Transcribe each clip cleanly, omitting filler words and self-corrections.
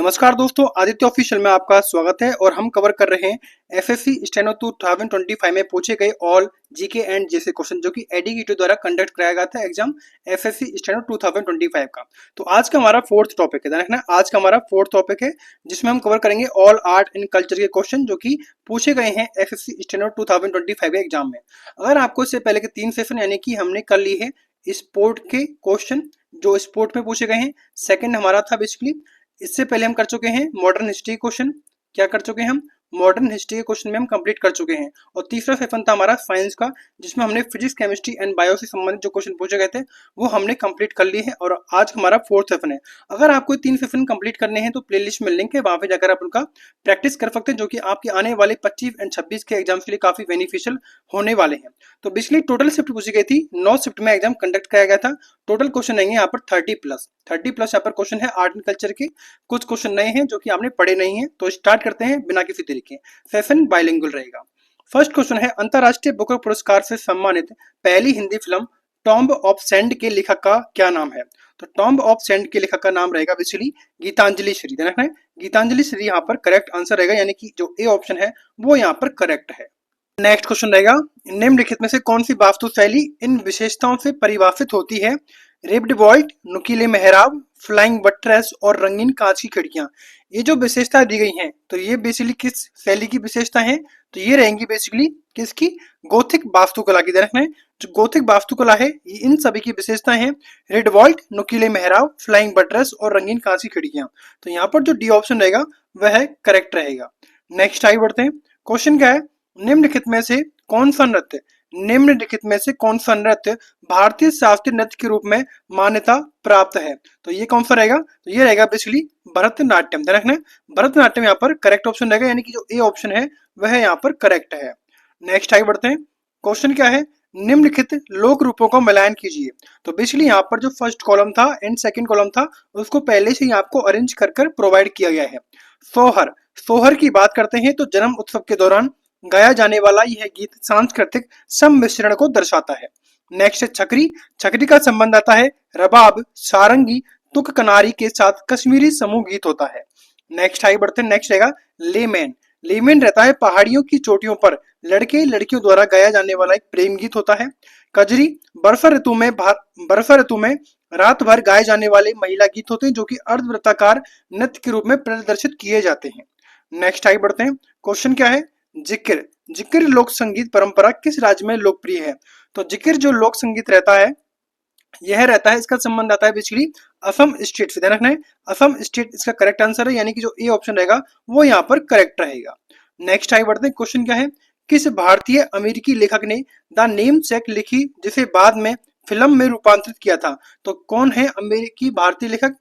नमस्कार दोस्तों, आदित्य ऑफिशियल में आपका स्वागत है और हम कवर कर रहे हैं एसएससी स्टेनो 2025 में पूछे गए ऑल जीके एंड जैसे क्वेश्चन जो कि एडीकीटी द्वारा कंडक्ट कराया गया था एग्जाम एसएससी स्टेनो 2025 का। तो आज का हमारा फोर्थ टॉपिक है, ध्यान रखना, आज का हमारा फोर्थ टॉपिक है जिसमें हम कवर करेंगे ऑल आर्ट एंड कल्चर के क्वेश्चन जो कि पूछे गए हैं एसएससी स्टेनो 2025 के एग्जाम में। अगर आपको इससे पहले के 3 सेशन यानी कि हमने कर ली है स्पोर्ट के क्वेश्चन जो स्पोर्ट में पूछे गए हैं, सेकंड हमारा था बेसिकली, इससे पहले हम कर चुके हैं मॉडर्न हिस्ट्री क्वेश्चन, क्या कर चुके हैं हम मॉडर्न हिस्ट्री के क्वेश्चन में हम कंप्लीट कर चुके हैं। और तीसरा सेशन था हमारा साइंस का जिसमें हमने फिजिक्स केमिस्ट्री एंड बायो से संबंधित जो क्वेश्चन पूछे गए थे वो हमने कंप्लीट कर लिए हैं और आज हमारा फोर्थ सेशन है। अगर आपको 3 सेशन कंप्लीट करने हैं तो प्लेलिस्ट में लिंक है, वहां पे जाकर आप उनका प्रैक्टिस कर सकते हैं जो कि आपके आने वाले 25 एंड 26 के एग्जाम के लिए काफी बेनिफिशियल होने वाले हैं। तो बेसिकली टोटल शिफ्ट पूछी गई थी, 9 शिफ्ट में एग्जाम कंडक्ट कराया गया था। टोटल क्वेश्चन रहेंगे यहाँ पर 30 प्लस यहाँ पर क्वेश्चन है आर्ट एंड कल्चर के। कुछ क्वेश्चन नए हैं जो कि आपने पढ़े नहीं है। तो स्टार्ट करते हैं बिना किसी देरी के। सेशन बाइलिंगुअल रहेगा। फर्स्ट क्वेश्चन है अंतरराष्ट्रीय बुकर पुरस्कार से सम्मानित पहली Hindi film tomb of sand के लेखक का क्या नाम है? तो टॉम्ब ऑफ सैंड के लेखक का नाम रहेगा बेसिकली गीतांजलि श्री। ध्यान रखना है, गीतांजलि श्री यहाँ पर करेक्ट आंसर रहेगा, यानी कि जो ए ऑप्शन है वो यहाँ पर करेक्ट है। नेक्स्ट क्वेश्चन रहेगा निम्नलिखित में से कौन सी वास्तु शैली इन विशेषताओं से परिभाषित होती है? रिब्ड वॉल्ट, नुकीले मेहराब, फ्लाइंग बट्रेस और रंगीन कांच की खिड़कियां। ये जो विशेषताएं दी गई हैं तो ये बेसिकली किस शैली की विशेषता है? तो ये रहेंगी बेसिकली किसकी? गोथिक वास्तुकला की। रखना है, जो गोथिक वास्तुकला है ये इन सभी की विशेषताएं हैं, रेड वॉल्ट, नुकीले मेहराब, फ्लाइंग बट्रेस और रंगीन कांच की खिड़कियां। तो यहाँ पर जो डी ऑप्शन रहेगा वह करेक्ट रहेगा। नेक्स्ट आगे बढ़ते हैं। क्वेश्चन क्या है? निम्नलिखित में से कौन सा नृत्य भारतीय शास्त्रीय नृत्य के रूप में मान्यता प्राप्त है? तो ये कौन सा रहेगा? तो ये रहेगा बेसिकली भरतनाट्यम। ध्यान रखना, भरतनाट्यम यहाँ पर करेक्ट ऑप्शन रहेगा, यानी कि जो ए ऑप्शन है वह यहाँ पर करेक्ट है। नेक्स्ट आगे बढ़ते हैं। क्वेश्चन क्या है? निम्नलिखित लोक रूपों का मिलान कीजिए। तो बेसिकली यहाँ पर जो फर्स्ट कॉलम था एंड सेकंड कॉलम था उसको पहले से ही आपको अरेंज कर प्रोवाइड किया गया है। सोहर, सोहर की बात करते हैं तो जन्म उत्सव के दौरान गाया जाने वाला यह गीत सांस्कृतिक सम्मिश्रण को दर्शाता है। नेक्स्ट है छकरी, छकरी का संबंध आता है रबाब, सारंगी, तुक कनारी के साथ कश्मीरी समूह गीत होता है। नेक्स्ट आगे बढ़ते हैं। नेक्स्ट रहेगा लेमेन, लेमेन रहता है पहाड़ियों की चोटियों पर लड़के लड़कियों द्वारा गाया जाने वाला एक प्रेम गीत होता है। कजरी, वर्षा ऋतु में रात भर गाए जाने वाले महिला गीत होते हैं जो कि अर्धवृत्ताकार नृत्य के रूप में प्रदर्शित किए जाते हैं। नेक्स्ट आगे बढ़ते हैं। क्वेश्चन क्या है? जिक्र, जिक्र लोक संगीत परंपरा किस राज्य में लोकप्रिय है? तो जिक्र जो लोक संगीत रहता है यह रहता है, इसका संबंध आता है बेसिकली असम स्टेट से। ध्यान रखना है, असम स्टेट इसका करेक्ट आंसर है, यानी कि जो ए ऑप्शन रहेगा वो यहाँ पर करेक्ट रहेगा। नेक्स्ट आगे बढ़ते हैं। क्वेश्चन क्या है? किस भारतीय अमेरिकी लेखक ने द नेम सेक लिखी जिसे बाद में फिल्म में रूपांतरित किया था? तो कौन है अमेरिकी भारतीय लेखक?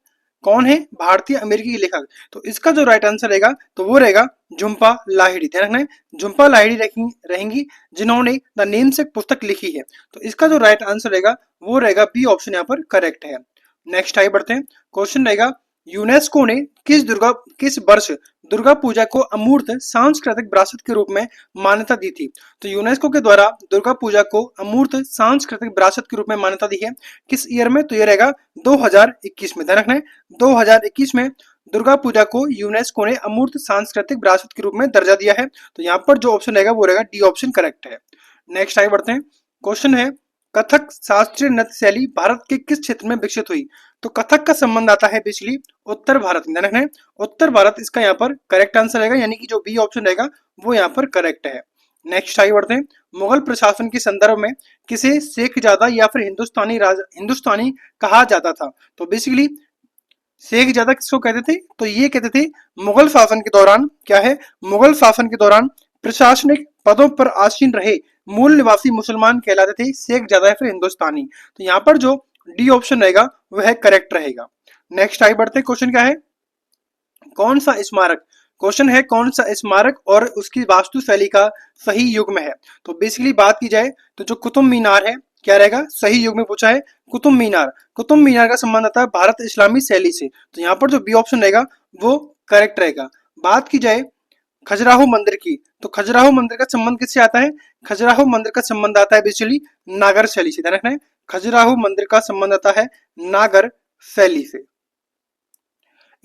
कौन है भारतीय अमेरिकी लेखक? तो इसका जो राइट आंसर रहेगा तो वो रहेगा झुम्पा लाहिड़ी। ध्यान रखना है, झुम्पा लाहिड़ी रहेंगी जिन्होंने द नेमसेक पुस्तक लिखी है। तो इसका जो राइट आंसर रहेगा वो रहेगा बी ऑप्शन यहाँ पर करेक्ट है। नेक्स्ट आगे बढ़ते हैं। क्वेश्चन रहेगा यूनेस्को ने किस वर्ष दुर्गा पूजा को अमूर्त सांस्कृतिक विरासत के रूप में मान्यता दी थी? तो यूनेस्को के द्वारा दुर्गा पूजा को अमूर्त सांस्कृतिक विरासत के रूप में मान्यता दी है किस ईयर में? तो ये रहेगा 2021 में। ध्यान रखना है, 2021 में दुर्गा पूजा को यूनेस्को ने अमूर्त सांस्कृतिक विरासत के रूप में दर्जा दिया है। तो यहाँ पर जो ऑप्शन रहेगा वो रहेगा डी ऑप्शन करेक्ट है। नेक्स्ट आगे बढ़ते हैं। क्वेश्चन है कथक शास्त्रीय नृत्य शैली भारत के किस क्षेत्र में विकसित हुई? तो कथक का संबंध आता है बेसिकली उत्तर भारत में। ध्यान रखना है, उत्तर भारत इसका यहाँ पर करेक्ट आंसर रहेगा, यानी कि जो बी ऑप्शन रहेगा वो यहाँ पर करेक्ट है। नेक्स्ट आगे बढ़ते हैं। मुगल प्रशासन के संदर्भ में किसे शेखजादा या फिर हिंदुस्तानी कहा जाता था? तो बेसिकली शेखजादा किसको कहते थे? तो ये कहते थे मुगल शासन के दौरान, क्या है, मुगल शासन के दौरान प्रशासनिक पदों पर आसीन रहे मूल निवासी मुसलमान कहलाते थे शेखजादा या फिर हिंदुस्तानी। तो यहाँ पर जो डी ऑप्शन रहेगा वह करेक्ट रहेगा। नेक्स्ट आगे बढ़ते हैं। क्वेश्चन क्या है? कौन सा स्मारक, क्वेश्चन है कौन सा स्मारक और उसकी वास्तु शैली का सही युग्म है? तो बेसिकली बात की जाए तो जो कुतुब मीनार है, क्या रहेगा? सही युग में पूछा है कुतुब मीनार। कुतुब मीनार का संबंध आता है भारत इस्लामी शैली से। तो यहाँ पर जो बी ऑप्शन रहेगा वो करेक्ट रहेगा। बात की जाए खजुराहो मंदिर की, तो खजुराहो मंदिर का संबंध किससे आता है? खजुराहो मंदिर का संबंध आता है बेसिकली नागर शैली से। ध्यान रखना है, खजुराहो मंदिर का संबंध आता है नागर शैली से।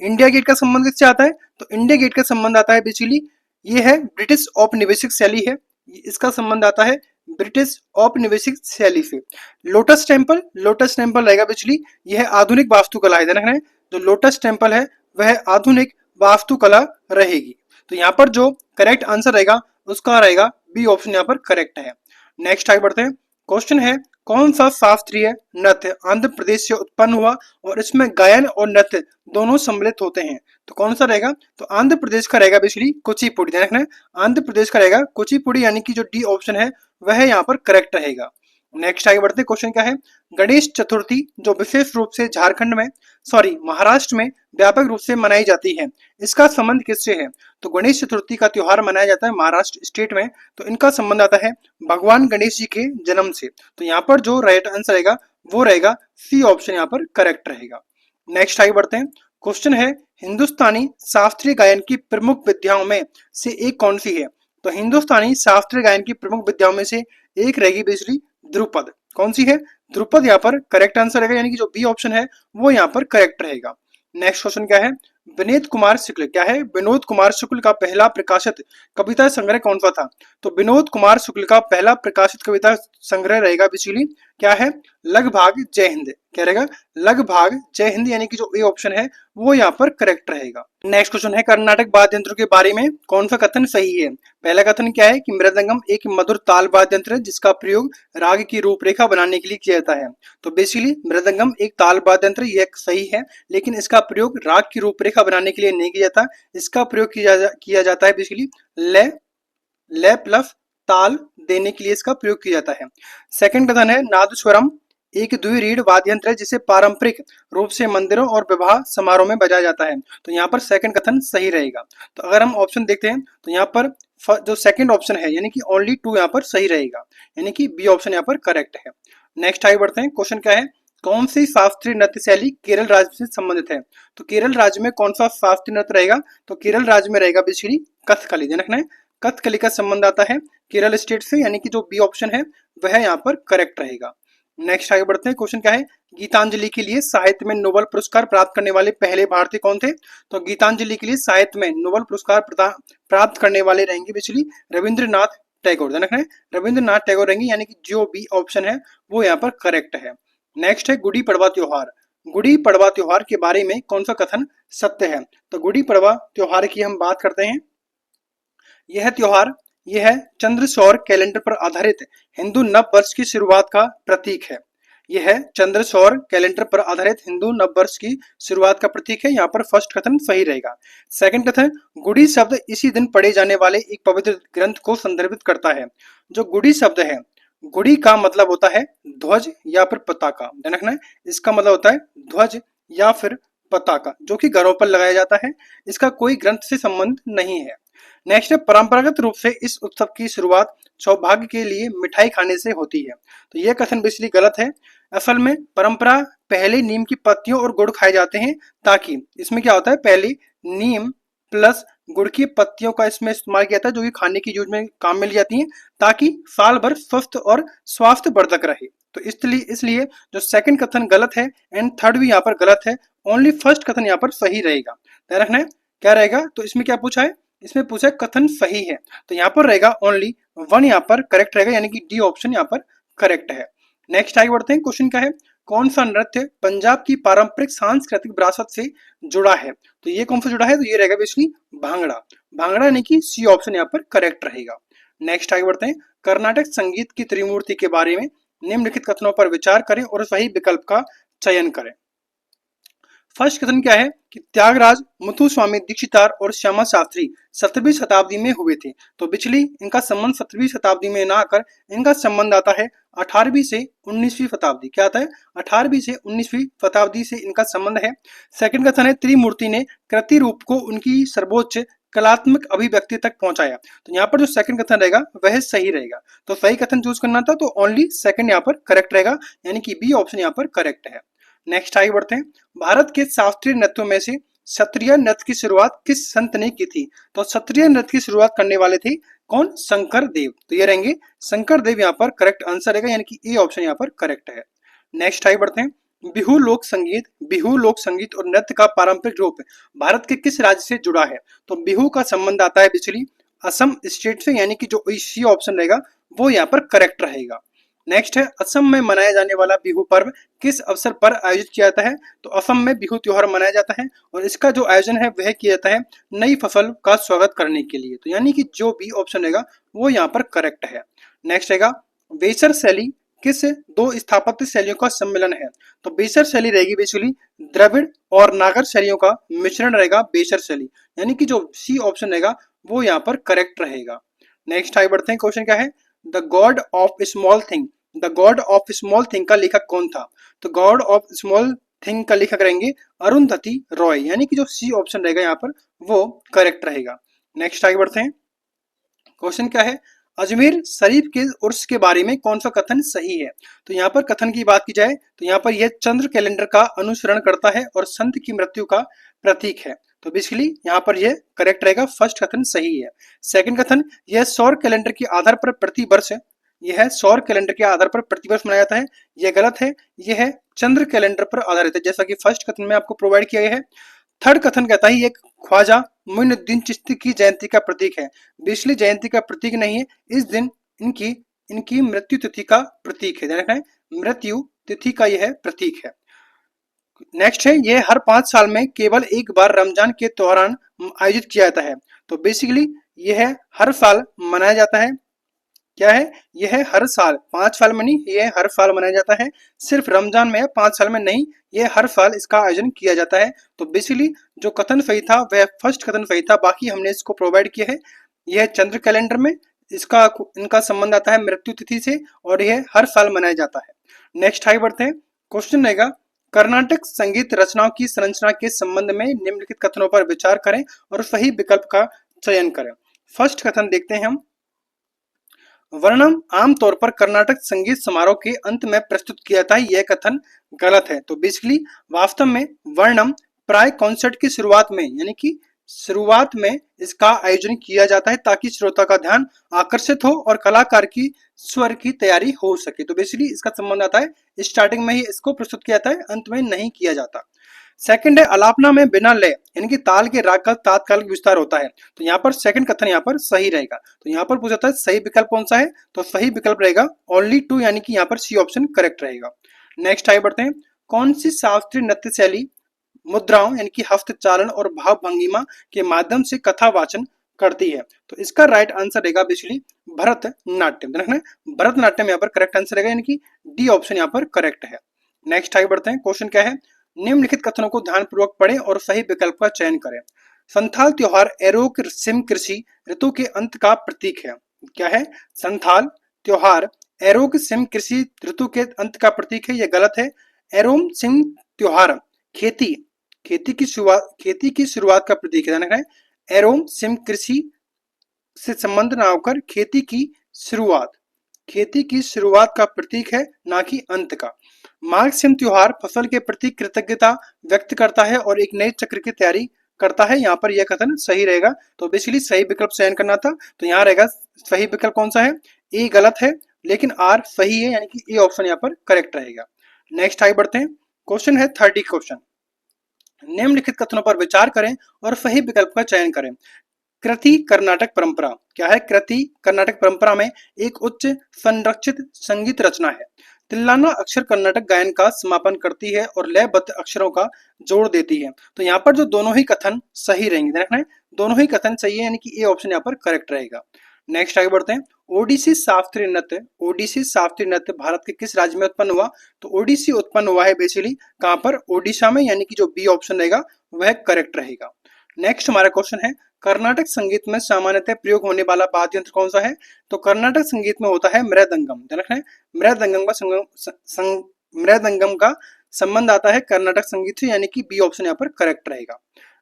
इंडिया गेट का संबंध किससे आता है? तो इंडिया गेट का संबंध आता है बेसिकली, ये है ब्रिटिश औपनिवेशिक शैली है, इसका संबंध आता है ब्रिटिश औपनिवेशिक शैली से। लोटस टेम्पल, लोटस टेम्पल रहेगा बेसिकली, यह आधुनिक वास्तुकला है, ध्यान रखना है, जो लोटस टेम्पल है वह आधुनिक वास्तुकला रहेगी। तो यहाँ पर जो करेक्ट आंसर रहेगा उसका रहेगा बी ऑप्शन यहाँ पर करेक्ट है। नेक्स्ट आगे बढ़ते हैं। क्वेश्चन है, कौन सा शास्त्रीय नृत्य आंध्र प्रदेश से उत्पन्न हुआ और इसमें गायन और नृत्य दोनों सम्मिलित होते हैं? तो कौन सा रहेगा? तो आंध्र प्रदेश का रहेगा बेसिकली कुचिपुड़ी, ध्यान रखना है, आंध्र प्रदेश का रहेगा कुचिपुड़ी, यानी कि जो डी ऑप्शन है वह यहाँ पर करेक्ट रहेगा। नेक्स्ट आगे बढ़ते हैं। क्वेश्चन क्या है, गणेश चतुर्थी जो विशेष रूप से झारखंड में, सॉरी महाराष्ट्र में व्यापक रूप से मनाई जाती है, इसका संबंध किससे है? तो गणेश चतुर्थी का त्योहार मनाया जाता है महाराष्ट्र स्टेट में, तो इनका संबंध आता है भगवान गणेश जी के जन्म से। तो यहाँ पर जो राइट आंसर रहेगा वो रहेगा सी ऑप्शन यहाँ पर करेक्ट रहेगा। नेक्स्ट आगे बढ़ते हैं। क्वेश्चन है, हिंदुस्तानी शास्त्रीय गायन की प्रमुख विधाओं में से एक कौन सी है? तो हिंदुस्तानी शास्त्रीय गायन की प्रमुख विधाओं में से एक रहेगी बेसिकली ध्रुपद। कौन सी है? ध्रुपद यहाँ पर करेक्ट आंसर रहेगा, यानी कि जो बी ऑप्शन है वो यहाँ पर करेक्ट रहेगा। नेक्स्ट क्वेश्चन क्या है, विनोद कुमार शुक्ल, क्या है? विनोद कुमार शुक्ल का पहला प्रकाशित कविता संग्रह कौन सा था? तो विनोद कुमार शुक्ल का पहला प्रकाशित कविता संग्रह रहेगा बेसिकली, क्या है? लगभाग जय हिंद। क्या रहेगा? लगभाग जय हिंद, यानी कि जो ए ऑप्शन है वो यहाँ पर करेक्ट रहेगा। नेक्स्ट क्वेश्चन है, कर्नाटक वाद्य यंत्रों के बारे में कौन सा कथन सही है? पहला कथन क्या है कि मृदंगम एक मधुर ताल वाद्य यंत्र है जिसका प्रयोग राग की रूपरेखा बनाने के लिए किया जाता है। तो बेसिकली मृदंगम एक ताल वाद्य यंत्र, यह सही है, लेकिन इसका प्रयोग राग की रूपरेखा बनाने के लिए नहीं किया जाता, इसका प्रयोग किया जाता है बेसिकली लय प्लस ताल देने के लिए इसका प्रयोग किया जाता है। सेकंड कथन है, नादस्वरम एक द्विरीड वाद्य यंत्र है जिसे पारंपरिक रूप से मंदिरों और विवाह समारोह में बजाया जाता है। तो यहाँ पर सेकंड कथन सही रहेगा। तो अगर हम ऑप्शन देखते हैं तो यहाँ पर जो सेकंड ऑप्शन है यानी कि ओनली 2 यहाँ पर सही रहेगा, यानी कि बी ऑप्शन यहाँ पर करेक्ट है। नेक्स्ट आगे बढ़ते हैं। क्वेश्चन क्या है, कौन सी शास्त्रीय नृत्य शैली केरल राज्य से संबंधित है? तो केरल राज्य में कौन सा शास्त्रीय नृत्य रहेगा? तो केरल राज्य में रहेगा बेसिकली कथकली, ध्यान रखना है, कथकली का संबंध आता है केरल स्टेट से, यानी कि जो बी ऑप्शन है वह यहाँ पर करेक्ट रहेगा। नेक्स्ट आगे बढ़ते हैं। क्वेश्चन क्या है, गीतांजलि के लिए साहित्य में नोबेल पुरस्कार प्राप्त करने वाले पहले भारतीय कौन थे? तो गीतांजलि के लिए साहित्य में नोबेल पुरस्कार प्राप्त करने वाले रहेंगे बेसिकली रविंद्रनाथ टैगोर, ध्यान रखना है, रविंद्रनाथ टैगोर रहेंगे, यानी कि जो बी ऑप्शन है वो यहाँ पर करेक्ट है। नेक्स्ट है गुड़ी पड़वा त्योहार, गुड़ी पड़वा त्योहार के बारे में कौन सा कथन सत्य है? तो गुड़ी पड़वा त्योहार की हम बात करते हैं। यह त्योहार यह चंद्र सौर कैलेंडर पर आधारित हिंदू नव वर्ष की शुरुआत का प्रतीक है। यह चंद्र सौर कैलेंडर पर आधारित हिंदू नव वर्ष की शुरुआत का प्रतीक है। यहाँ पर फर्स्ट कथन सही रहेगा। सेकंड कथन, गुड़ी शब्द इसी दिन पढ़े जाने वाले एक पवित्र ग्रंथ को संदर्भित करता है। जो गुड़ी शब्द है, गुड़ी का मतलब होता है ध्वज या फिर पताका, ध्यान रखना है, इसका मतलब होता है ध्वज या फिर पताका जो कि घरों पर लगाया जाता है, इसका कोई ग्रंथ से संबंध नहीं है। नेक्स्ट है, परंपरागत रूप से इस उत्सव की शुरुआत सौभाग्य के लिए मिठाई खाने से होती है। तो यह कथन बेसिकली गलत है। असल में परंपरा पहले नीम की पत्तियों और गुड़ खाए जाते हैं, ताकि इसमें क्या होता है, पहले नीम प्लस गुड़ की पत्तियों का इसमें इस्तेमाल किया था जो कि खाने की यूज में काम में ली जाती हैं, ताकि साल भर स्वस्थ और स्वास्थ्यवर्धक रहे। तो इसलिए जो सेकंड कथन गलत है एंड थर्ड भी यहाँ पर गलत है, ओनली फर्स्ट कथन यहाँ पर सही रहेगा। ध्यान रखना है क्या रहेगा, तो इसमें क्या पूछा है, इसमें पूछा है कथन सही है, तो यहाँ पर रहेगा ओनली 1 यहाँ पर करेक्ट रहेगा, यानी कि डी ऑप्शन यहाँ पर करेक्ट है। नेक्स्ट आगे बढ़ते हैं। क्वेश्चन क्या है, कौन सा नृत्य पंजाब की पारंपरिक सांस्कृतिक विरासत से जुड़ा है? तो ये कौन सा जुड़ा है, तो ये रहेगा बेसिकली भांगड़ा, भांगड़ा यानी कि सी ऑप्शन यहाँ पर करेक्ट रहेगा। नेक्स्ट आगे बढ़ते हैं। कर्नाटक संगीत की त्रिमूर्ति के बारे में निम्नलिखित कथनों पर विचार करें और सही विकल्प का चयन करें। फर्स्ट कथन क्या है कि त्यागराज, मुथुस्वामी दीक्षितार और श्यामा शास्त्री 17वीं शताब्दी में हुए थे। तो बिचली इनका संबंध 17वीं शताब्दी में ना आकर इनका संबंध आता है 18वीं से 19वीं शताब्दी। क्या आता है, 18वीं से 19वीं शताब्दी से इनका संबंध है। सेकंड कथन है, त्रिमूर्ति ने कृति रूप को उनकी सर्वोच्च कलात्मक अभिव्यक्ति तक पहुंचाया। तो यहाँ पर जो सेकंड कथन रहेगा वह सही रहेगा। तो सही कथन चूज करना था, तो ओनली सेकंड यहाँ पर करेक्ट रहेगा, यानी कि बी ऑप्शन यहाँ पर करेक्ट है। नेक्स्ट आगे बढ़ते हैं। भारत के शास्त्रीय नृत्यों में से क्षत्रिय नृत्य की शुरुआत किस संत ने की थी? तो क्षत्रिय नृत्य की शुरुआत करने वाले थे कौन? शंकर देव। तो ये रहेंगे शंकर देव यहाँ पर करेक्ट आंसर रहेगा, यानी कि ए ऑप्शन यहाँ पर करेक्ट है। नेक्स्ट आगे बढ़ते हैं। बिहू लोक संगीत और नृत्य का पारंपरिक रूप भारत के किस राज्य से जुड़ा है? तो बिहू का संबंध आता है बेसिकली असम स्टेट से, यानी कि जो सी ऑप्शन रहेगा वो यहाँ पर करेक्ट रहेगा। नेक्स्ट है, असम में मनाया जाने वाला बिहू पर्व किस अवसर पर आयोजित किया जाता है? तो असम में बिहू त्योहार मनाया जाता है और इसका जो आयोजन है वह किया जाता है नई फसल का स्वागत करने के लिए। तो यानी कि जो बी ऑप्शन रहेगा वो यहाँ पर करेक्ट है। नेक्स्ट रहेगा, वेसर शैली किस दो स्थापत्य शैलियों का सम्मेलन है? तो बेसर शैली रहेगी बेसिकली द्रविड़ और नागर शैलियों का मिश्रण रहेगा बेसर शैली, यानी कि जो सी ऑप्शन रहेगा वो यहाँ पर करेक्ट रहेगा। नेक्स्ट आगे बढ़ते हैं, क्वेश्चन क्या है? The God of small thing, the God of small thing का लेखक कौन था? तो गॉड ऑफ स्मॉल थिंग का लेखक रहेंगे अरुंधति रॉय, यानी कि जो सी ऑप्शन रहेगा यहाँ पर वो करेक्ट रहेगा। नेक्स्ट आगे बढ़ते हैं, क्वेश्चन क्या है? अजमेर शरीफ के उर्स के बारे में कौन सा कथन सही है? तो यहाँ पर कथन की बात की जाए तो यहाँ पर यह चंद्र कैलेंडर का अनुसरण करता है और संत की मृत्यु का प्रतीक है। तो बेसिकली यहाँ पर यह करेक्ट रहेगा, फर्स्ट कथन सही है। सेकंड कथन, यह सौर कैलेंडर के आधार पर प्रतिवर्ष यह सौर कैलेंडर के आधार पर प्रतिवर्ष मनाया जाता है, यह गलत है, यह है चंद्र कैलेंडर पर आधारित है, जैसा कि फर्स्ट कथन में आपको प्रोवाइड किया गया है। थर्ड कथन कहता है ये ख्वाजा मोइनुद्दीन चिश्ती की जयंती का प्रतीक है, बिजली जयंती का प्रतीक नहीं है, इस दिन इनकी इनकी मृत्यु तिथि का प्रतीक है, ध्यान रखना है, मृत्यु तिथि का यह प्रतीक है। नेक्स्ट है, ये हर 5 साल में केवल एक बार रमजान के दौरान आयोजित किया जाता है। तो बेसिकली यह हर साल मनाया जाता है, क्या है यह हर साल, 5 साल में नहीं, यह हर साल मनाया जाता है, सिर्फ रमजान में 5 साल में नहीं, यह हर साल इसका आयोजन किया जाता है। तो बेसिकली जो कथन सही था वह फर्स्ट कथन सही था, बाकी हमने इसको प्रोवाइड किया है। यह चंद्र कैलेंडर में इसका इनका संबंध आता है मृत्यु तिथि से और यह हर साल मनाया जाता है। नेक्स्ट आगे बढ़ते हैं, क्वेश्चन रहेगा, कर्नाटक संगीत रचनाओं की संरचना के संबंध में निम्नलिखित कथनों पर विचार करें और सही विकल्प का चयन करें। फर्स्ट कथन देखते हैं हम, वर्णम आमतौर पर कर्नाटक संगीत समारोह के अंत में प्रस्तुत किया जाता है, यह कथन गलत है। तो बेसिकली वास्तव में वर्णम प्राय कॉन्सर्ट की शुरुआत में, यानी कि शुरुआत में इसका आयोजन किया जाता है ताकि श्रोता का ध्यान आकर्षित हो और कलाकार की स्वर की तैयारी हो सके। तो बेसिकली इसका संबंध आता है स्टार्टिंग में ही इसको प्रस्तुत किया जाता है, अंत में नहीं किया जाता। सेकंड है, अलापना में बिना लय यानी कि ताल के राग का तात्कालिक विस्तार होता है। तो यहाँ पर सेकंड कथन यहाँ पर सही रहेगा। तो यहाँ पर पूछा था सही विकल्प कौन सा है? तो सही विकल्प रहेगा ओनली टू, यानी कि यहाँ पर सी ऑप्शन करेक्ट रहेगा। नेक्स्ट आगे बढ़ते हैं, कौन सी शास्त्रीय नृत्य शैली मुद्राओं यानी कि हस्तचालन और भाव भंगिमा के माध्यम से कथा वाचन करती है? तो इसका राइट आंसर रहेगा बेसिकली भरतनाट्यम, देखना भरतनाट्यम यहाँ पर करेक्ट आंसर रहेगा, यानी कि डी ऑप्शन यहाँ पर करेक्ट है। नेक्स्ट आगे बढ़ते हैं, क्वेश्चन क्या है? निम्नलिखित कथनों को ध्यानपूर्वक पढ़ें और सही विकल्प का चयन करें। संथाल त्योहार एरोक सिम कृषि ऋतु के अंत का प्रतीक है। क्या है? संथाल त्योहार एरोक सिम कृषि ऋतु के अंत का प्रतीक है, यह गलत है। एरोम सिम त्योहार खेती खेती की शुरुआत का प्रतीक है, ध्यान रखना है। एरोम सिम कृषि से संबंध ना होकर खेती की शुरुआत का प्रतीक है, ना कि अंत का। माघ सिम त्योहार फसल के प्रति कृतज्ञता व्यक्त करता है और एक नए चक्र की तैयारी करता है, यहाँ पर यह कथन सही रहेगा। तो बेसिकली सही विकल्प चयन करना था, तो यहाँ रहेगा सही विकल्प कौन सा है? ए गलत है लेकिन आर सही है, यानी कि ए ऑप्शन यहाँ पर करेक्ट रहेगा। नेक्स्ट आगे बढ़ते हैं, क्वेश्चन है 30 क्वेश्चन, निम्नलिखित कथनों पर विचार करें और सही विकल्प का चयन करें। कृति कर्नाटक परंपरा, क्या है? कृति कर्नाटक परंपरा में एक उच्च संरक्षित संगीत रचना है। तिल्लाना अक्षर कर्नाटक गायन का समापन करती है और लयबद्ध अक्षरों का जोड़ देती है। तो यहाँ पर जो दोनों ही कथन सही रहेंगे, देखना है दोनों ही कथन सही है, यानी कि ए ऑप्शन यहाँ पर करेक्ट रहेगा। नेक्स्ट आगे बढ़ते हैं, ओडिसी शास्त्रीय नृत्य भारत के किस राज्य में उत्पन्न हुआ? तो ओडिसी उत्पन्न हुआ है बेसिकली कहाँ पर? ओडिशा में, यानी कि जो बी ऑप्शन रहेगा वह करेक्ट रहेगा। नेक्स्ट हमारा क्वेश्चन है, कर्नाटक संगीत में सामान्यतः प्रयोग होने वाला वाद्य यंत्र कौन सा है? तो कर्नाटक संगीत में होता है मृदंगम, ध्यान रखना है मृदंगम का संबंध आता है कर्नाटक संगीत से, यानी कि बी ऑप्शन यहाँ पर करेक्ट रहेगा।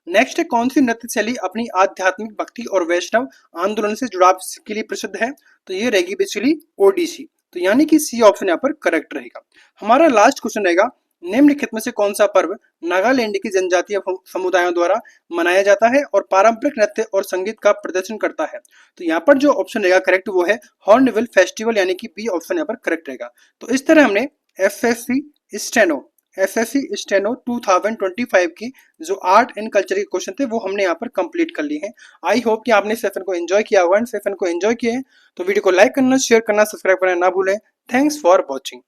नेक्स्ट है, कौन सी नृत्य शैली अपनी आध्यात्मिक भक्ति और वैष्णव आंदोलन से जुड़ाव के लिए प्रसिद्ध है? तो ये रहेगी बेसिकली ओडिसी, तो यानी कि सी ऑप्शन यहाँ पर करेक्ट रहेगा। हमारा लास्ट क्वेश्चन रहेगा, निम्नलिखित में से कौन सा पर्व नागालैंड की जनजातीय समुदायों द्वारा मनाया जाता है और पारंपरिक नृत्य और संगीत का प्रदर्शन करता है? तो यहाँ पर जो ऑप्शन रहेगा करेक्ट वो है हॉर्नबिल फेस्टिवल, यानी कि बी ऑप्शन यहाँ पर करेक्ट रहेगा। तो इस तरह हमने एसएससी स्टेनो एसएससी स्टेनो 2025 की जो आर्ट एंड कल्चर के क्वेश्चन थे वो हमने यहाँ पर कंप्लीट कर लिए हैं। आई होप कि आपने सेशन को एंजॉय किया होगा। सेशन को एंजॉय किए तो वीडियो को लाइक करना, शेयर करना, सब्सक्राइब करना ना भूलें। Thanks for watching.